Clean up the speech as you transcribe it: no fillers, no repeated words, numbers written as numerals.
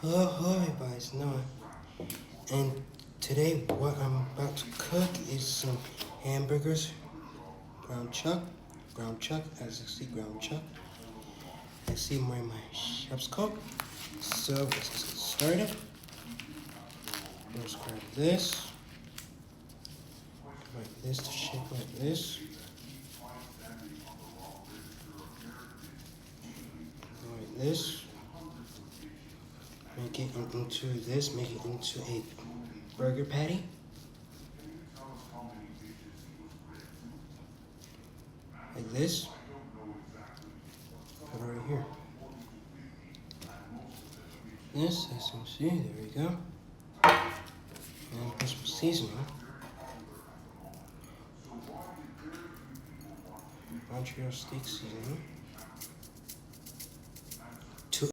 Hello everybody, it's Noah. And today what I'm about to cook is some hamburgers, ground chuck, as you see, ground chuck. I see I'm wearing my chef's coat. So let's just get started. Let's grab this, like this, to shape like this. Like this. Make it into this, make it into a burger patty. Like this. Put it right here. This, as you can see, there we go. And put some seasoning. Montreal steak seasoning.